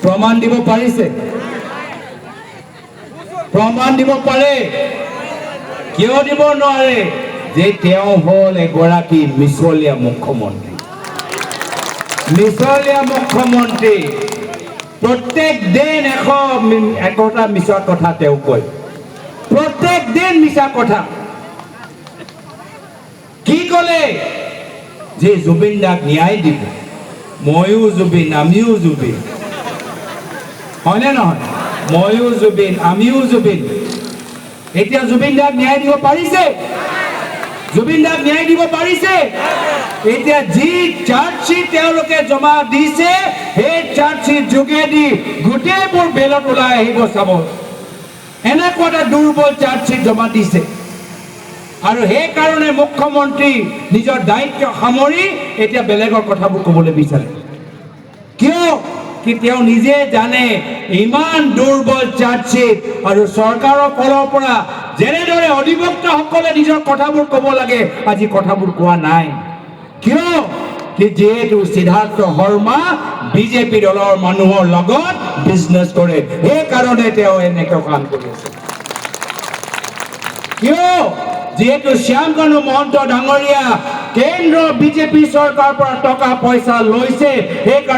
প্ৰমাণ দিব পাৰিছে? প্ৰমাণ দিব পাৰে? কিয় দিব নোৱাৰে? যে তেওঁ হ'ল এগৰাকী মিছলীয়া মুখ্যমন্ত্ৰী। মিছলীয়া মুখ্যমন্ত্ৰী প্ৰত্যেক দিন একটা মিছা কথা তেওঁ কয়। প্ৰত্যেক দিন মিছা কথা। কি ক'লে? যে জুবিন দাক ন্যায় দিব। ময়ো জুবিন, আমিও জুবিন, হয়নে নহয়? ময়ো জুবিন, আমিও জুবিন। এতিয়া জুবিন দাক ন্যায় দিব পাৰিছে? জুবিন দাক ন্যায় দিব পাৰিছে? এতিয়া যি চাৰ্জশ্বিট তেওঁলোকে জমা দিছে, সেই চাৰ্জশ্বিট যোগেদি গোটেইবোৰ বেলত ওলাই আহিব চাব। এনেকুৱা এটা দুৰ্বল চাৰ্জশ্বিট জমা দিছে। আৰু সেইকাৰণে মুখ্যমন্ত্ৰী নিজৰ দায়িত্ব সামৰি এতিয়া বেলেগৰ কথাবোৰ ক'বলৈ বিচাৰে। কিয়? কি তেওঁ নিজে জানে ইমান দুৰ্বল চাৰ্জশ্বিট আৰু চৰকাৰৰ ফালৰ পৰা যেনেদৰে অধিবক্তাসকলে নিজৰ কথাবোৰ ক'ব লাগে, আজি কথাবোৰ কোৱা নাই। কিয়? কি যেহেতু সিদ্ধাৰ্থ শৰ্মা বিজেপি দলৰ মানুহৰ লগত বিজনেছ কৰে, সেইকাৰণে তেওঁ এনেকৈ কাম কৰি আছে। কিয়? যেহেতু শ্যামকানু মহন্ত ডাঙৰীয়া কেন্দ্ৰ বিজেপি চৰকাৰৰ পৰা টকা পইচা লৈছে, সেইকাৰণে